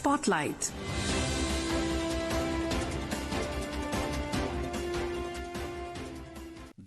Spotlight.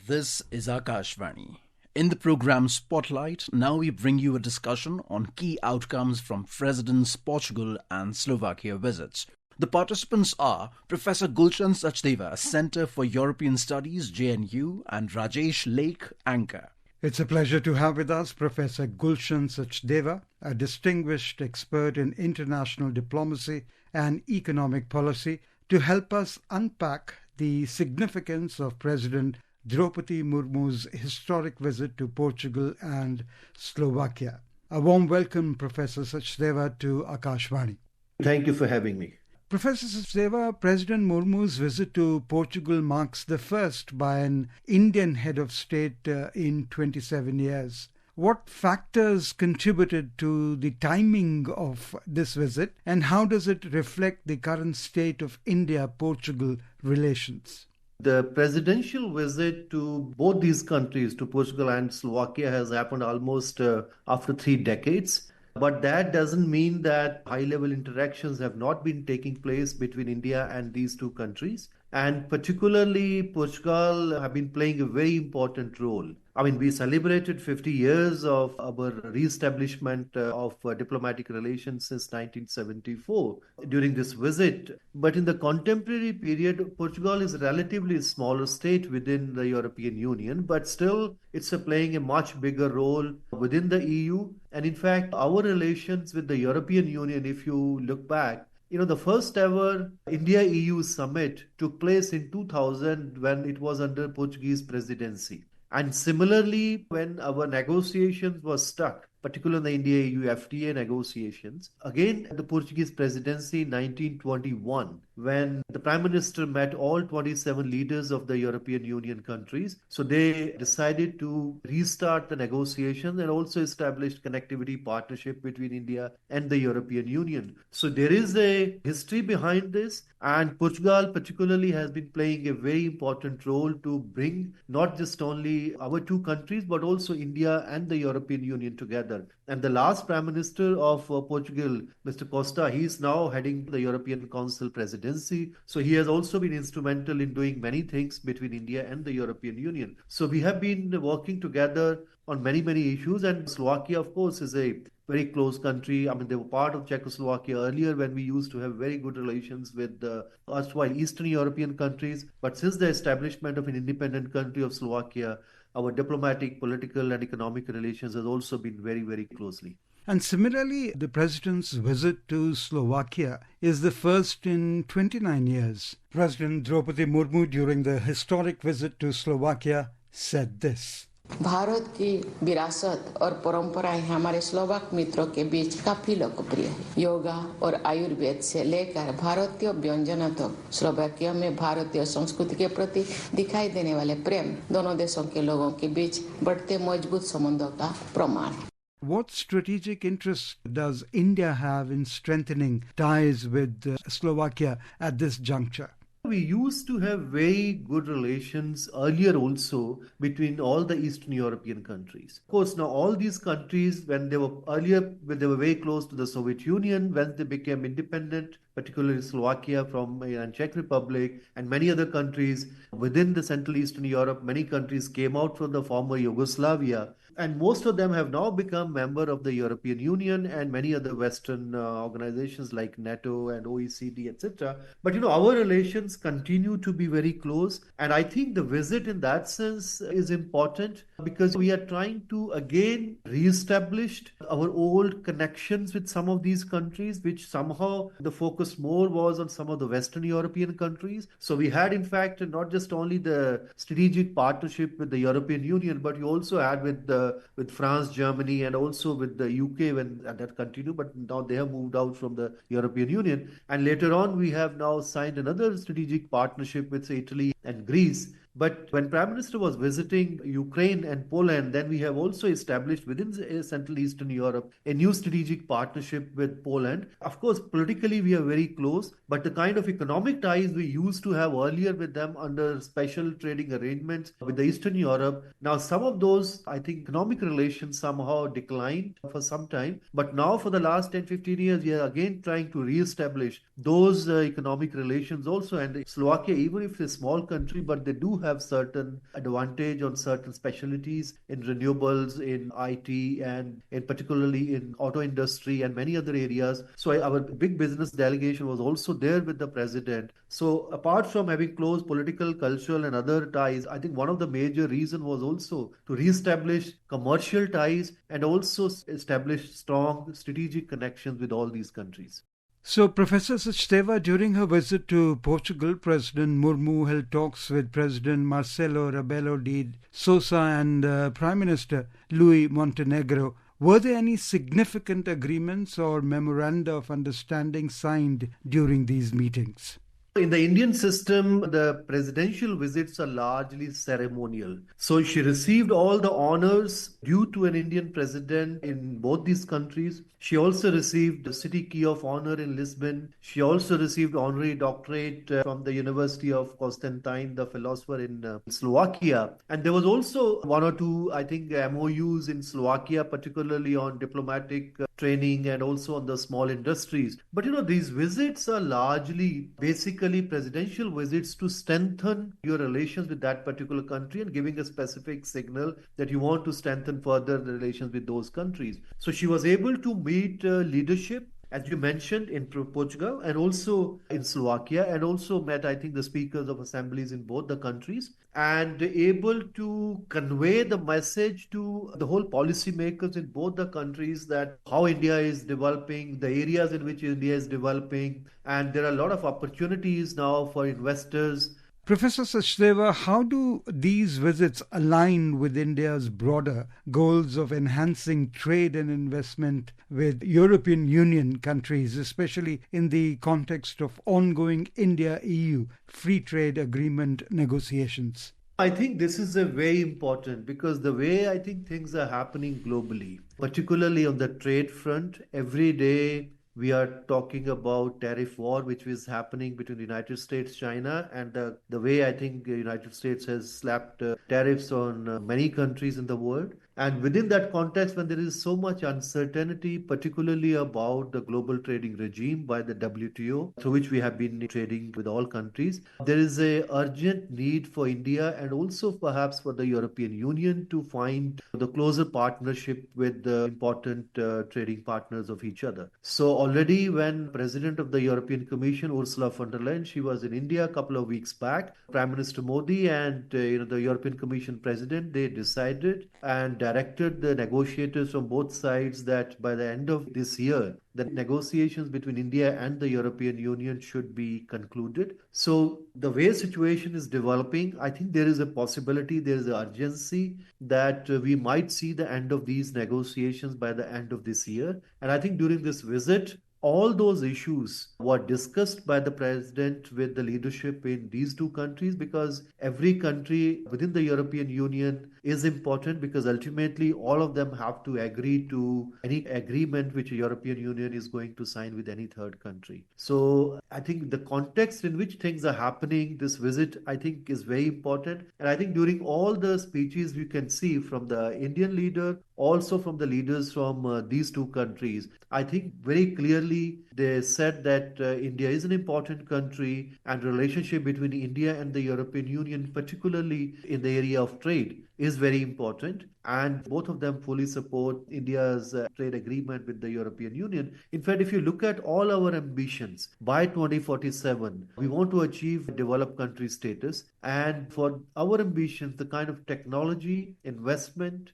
This is Akashvani. In the program Spotlight, now we bring you a discussion on key outcomes from Presidents Portugal and Slovakia visits. The participants are Professor Gulshan Sachdeva, Centre for European Studies, JNU, and Rajesh Lake, Anchor. It's a pleasure to have with us Professor Gulshan Sachdeva, a distinguished expert in international diplomacy and economic policy, to help us unpack the significance of President Draupadi Murmu's historic visit to Portugal and Slovakia. A warm welcome, Professor Sachdeva, to Akashvani. Thank you for having me. Professor Sachdeva, President Murmu's visit to Portugal marks the first by an Indian head of state in 27 years. What factors contributed to the timing of this visit, and how does it reflect the current state of India-Portugal relations? The presidential visit to both these countries, to Portugal and Slovakia, has happened almost after 3 decades. But that doesn't mean that high-level interactions have not been taking place between India and these two countries. And particularly, Portugal have been playing a very important role. I mean, we celebrated 50 years of our re-establishment of diplomatic relations since 1974 during this visit. But in the contemporary period, Portugal is a relatively smaller state within the European Union, but still it's playing a much bigger role within the EU. And in fact, our relations with the European Union, if you look back, the first ever India-EU summit took place in 2000 when it was under Portuguese presidency. And similarly, when our negotiations were stuck, particularly in the India-EU FTA negotiations, again, the Portuguese presidency in 1921, when the Prime Minister met all 27 leaders of the European Union countries. So they decided to restart the negotiations and also established connectivity partnership between India and the European Union. So there is a history behind this, and Portugal particularly has been playing a very important role to bring not just only our two countries, but also India and the European Union together. And the last Prime Minister of Portugal, Mr. Costa, he is now heading the European Council presidency. So he has also been instrumental in doing many things between India and the European Union. So we have been working together on many, many issues. And Slovakia, of course, is a very close country. I mean, they were part of Czechoslovakia earlier when we used to have very good relations with the erstwhile Eastern European countries. But since the establishment of an independent country of Slovakia, our diplomatic, political and economic relations has also been very, very closely. And similarly, the President's visit to Slovakia is the first in 29 years. President Draupadi Murmu, during the historic visit to Slovakia, said this. Bharat की विरासत और परंपराएं हमारे Slovak मित्रों के बीच काफी लोकप्रिय है। योगा और आयुर्वेद से लेकर भारतीय व्यंजन तक स्लोवाकिया में भारतीय संस्कृति के प्रति दिखाई देने वाले प्रेम दोनों देशों के लोगों के बीच बढ़ते मजबूत संबंधों का प्रमाण है। What strategic interest does India have in strengthening ties with Slovakia at this juncture? We used to have very good relations earlier also between all the Eastern European countries. Of course, now all these countries, when they were very close to the Soviet Union, when they became independent, particularly Slovakia from and Czech Republic and many other countries within the Central Eastern Europe, many countries came out from the former Yugoslavia. And most of them have now become member of the European Union and many other Western organizations like NATO and OECD, etc. But our relations continue to be very close. And I think the visit in that sense is important because we are trying to again reestablish our old connections with some of these countries, which somehow the focus more was on some of the Western European countries. So we had, in fact, not just only the strategic partnership with the European Union, but we also had with France, Germany, and also with the UK when that continued. But now they have moved out from the European Union. And later on, we have now signed another strategic partnership with Italy and Greece. But when Prime Minister was visiting Ukraine and Poland, then we have also established within Central Eastern Europe a new strategic partnership with Poland. Of course, politically we are very close, but the kind of economic ties we used to have earlier with them under special trading arrangements with the Eastern Europe, now some of those, I think, economic relations somehow declined for some time. But now for the last 10-15 years, we are again trying to re-establish those economic relations also. And Slovakia, even if it's a small country, but they do have certain advantage on certain specialties in renewables, in IT, and in particularly in auto industry and many other areas. So our big business delegation was also there with the president. So apart from having close political, cultural and other ties, I think one of the major reasons was also to re-establish commercial ties and also establish strong strategic connections with all these countries. So, Professor Sachdeva, during her visit to Portugal, President Murmu held talks with President Marcelo Rebelo de Sousa and Prime Minister Luis Montenegro. Were there any significant agreements or memoranda of understanding signed during these meetings? In the Indian system, the presidential visits are largely ceremonial. So she received all the honors due to an Indian president in both these countries. She also received the City Key of Honor in Lisbon. She also received honorary doctorate from the University of Constantine, the philosopher in Slovakia. And there was also one or two, I think, MOUs in Slovakia, particularly on diplomatic training and also on the small industries. But these visits are largely basically presidential visits to strengthen your relations with that particular country and giving a specific signal that you want to strengthen further the relations with those countries. So she was able to meet leadership, as you mentioned, in Portugal and also in Slovakia, and also met, I think, the speakers of assemblies in both the countries, and able to convey the message to the whole policymakers in both the countries that how India is developing, the areas in which India is developing, and there are a lot of opportunities now for investors. Professor Sachdeva, how do these visits align with India's broader goals of enhancing trade and investment with European Union countries, especially in the context of ongoing India-EU free trade agreement negotiations? I think this is a very important because the way I think things are happening globally, particularly on the trade front, every day we are talking about tariff war, which is happening between the United States, China, and the way I think the United States has slapped tariffs on many countries in the world. And within that context, when there is so much uncertainty, particularly about the global trading regime by the WTO, through which we have been trading with all countries, there is a urgent need for India and also perhaps for the European Union to find the closer partnership with the important trading partners of each other. So already when President of the European Commission, Ursula von der Leyen, she was in India a couple of weeks back, Prime Minister Modi and the European Commission President, they decided and directed the negotiators from both sides that by the end of this year, the negotiations between India and the European Union should be concluded. So the way situation is developing, I think there is a possibility, there is an urgency that we might see the end of these negotiations by the end of this year. And I think during this visit, all those issues were discussed by the president with the leadership in these two countries, because every country within the European Union is important, because ultimately all of them have to agree to any agreement which the European Union is going to sign with any third country. So I think the context in which things are happening, this visit, I think is very important. And I think during all the speeches you can see from the Indian leader, also from the leaders from these two countries, I think very clearly they said that India is an important country and relationship between India and the European Union, particularly in the area of trade, is very important. And both of them fully support India's trade agreement with the European Union. In fact, if you look at all our ambitions, by 2047, we want to achieve developed country status. And for our ambitions, the kind of technology, investment,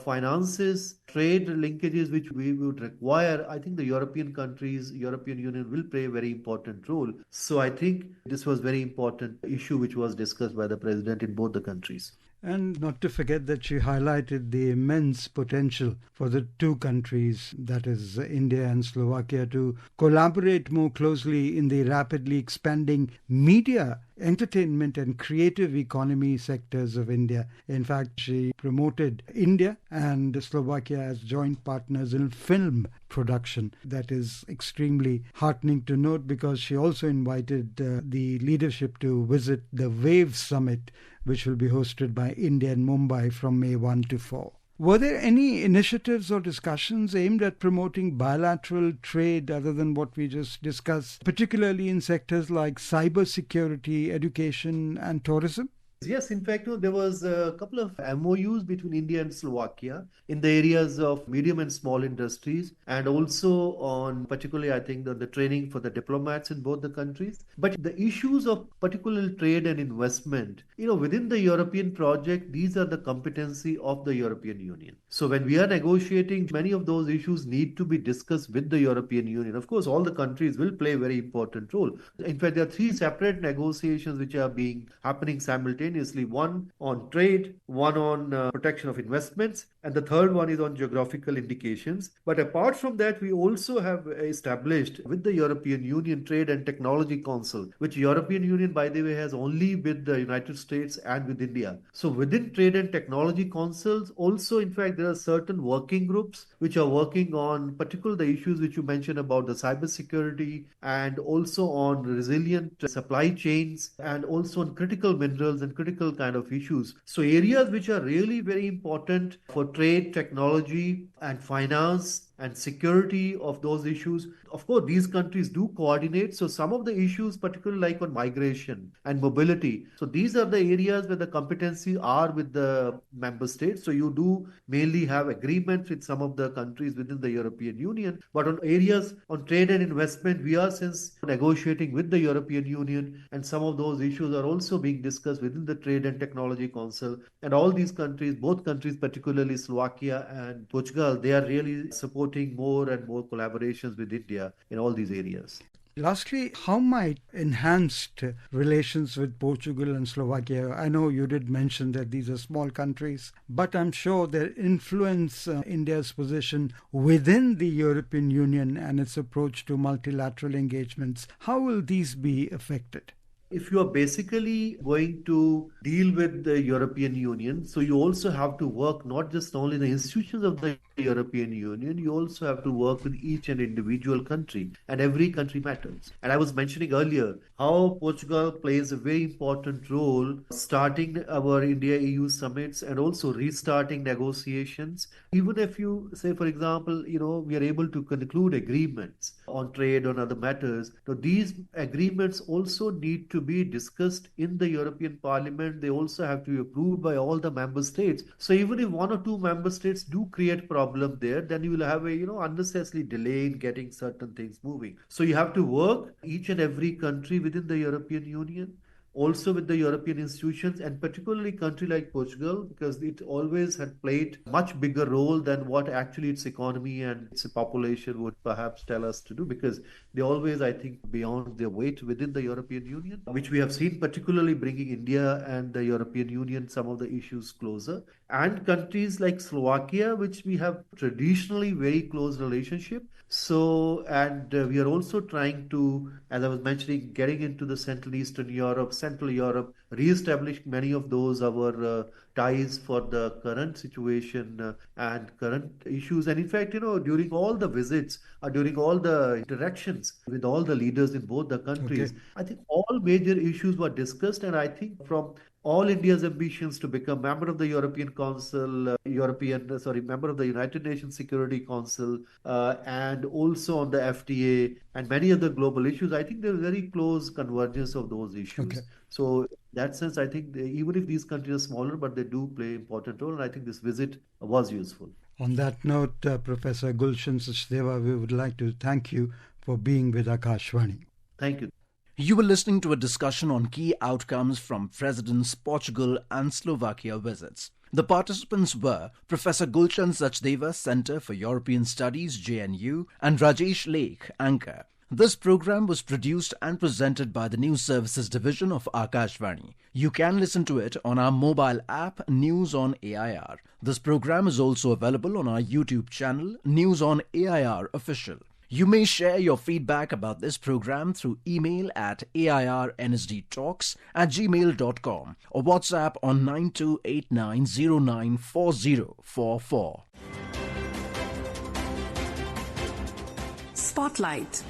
finances, trade linkages which we would require, I think the European countries, European Union will play a very important role. So I think this was very important issue which was discussed by the president in both the countries. And not to forget that she highlighted the immense potential for the two countries, that is India and Slovakia, to collaborate more closely in the rapidly expanding media entertainment and creative economy sectors of India. In fact, she promoted India and Slovakia as joint partners in film production. That is extremely heartening to note, because she also invited the leadership to visit the WAVE Summit, which will be hosted by India and Mumbai from May 1 to 4. Were there any initiatives or discussions aimed at promoting bilateral trade other than what we just discussed, particularly in sectors like cybersecurity, education, and tourism? Yes, in fact, there was a couple of MOUs between India and Slovakia in the areas of medium and small industries, and also on particularly, I think, the training for the diplomats in both the countries. But the issues of particular trade and investment, within the European project, these are the competency of the European Union. So when we are negotiating, many of those issues need to be discussed with the European Union. Of course, all the countries will play a very important role. In fact, there are three separate negotiations which are happening simultaneously. One on trade, one on protection of investments, and the third one is on geographical indications. But apart from that, we also have established with the European Union Trade and Technology Council, which European Union, by the way, has only with the United States and with India. So within Trade and Technology Councils, also, in fact, there are certain working groups which are working on particularly the issues which you mentioned about the cybersecurity, and also on resilient supply chains, and also on critical minerals and critical kind of issues. So areas which are really very important for trade, technology, and finance and security of those issues. Of course, these countries do coordinate. So some of the issues, particularly like on migration and mobility, so these are the areas where the competencies are with the member states. So you do mainly have agreements with some of the countries within the European Union. But on areas on trade and investment, we are since negotiating with the European Union, and some of those issues are also being discussed within the Trade and Technology Council. And all these countries, both countries, particularly Slovakia and Portugal, they are really supporting more and more collaborations with India in all these areas. Lastly, how might enhanced relations with Portugal and Slovakia, I know you did mention that these are small countries, but I'm sure they influence India's position within the European Union and its approach to multilateral engagements. How will these be affected? If you are basically going to deal with the European Union, so you also have to work not just only the institutions of the European Union, you also have to work with each and individual country, and every country matters. And I was mentioning earlier how Portugal plays a very important role starting our India-EU summits and also restarting negotiations. Even if you say, for example, we are able to conclude agreements on trade, on other matters, so these agreements also need to be discussed in the European Parliament. They also have to be approved by all the member states. So even if one or two member states do create problem there, then you will have a unnecessary delay in getting certain things moving. So you have to work each and every country within the European Union, also with the European institutions, and particularly country like Portugal, because it always had played much bigger role than what actually its economy and its population would perhaps tell us to do, because they always, I think, beyond their weight within the European Union, which we have seen particularly bringing India and the European Union some of the issues closer. And countries like Slovakia, which we have traditionally very close relationship. So, and we are also trying to, as I was mentioning, getting into the Central Eastern Europe, Central Europe, re-establish many of those our ties for the current situation and current issues. And in fact, during all the visits, during all the interactions with all the leaders in both the countries, okay, I think all major issues were discussed. And I think from all India's ambitions to become member of the European Council, member of the United Nations Security Council, and also on the FTA and many other global issues, I think there's very close convergence of those issues. Okay. So in that sense, I think even if these countries are smaller, but they do play an important role, and I think this visit was useful. On that note, Professor Gulshan Sachdeva, we would like to thank you for being with Akashvani. Thank you. You were listening to a discussion on key outcomes from Presidents Portugal and Slovakia visits. The participants were Professor Gulshan Sachdeva, Centre for European Studies, JNU, and Rajesh Lake, Anchor. This program was produced and presented by the News Services Division of Akashvani. You can listen to it on our mobile app, News on AIR. This program is also available on our YouTube channel, News on AIR Official. You may share your feedback about this program through email at airnsdtalks@gmail.com or WhatsApp on 9289094044. Spotlight.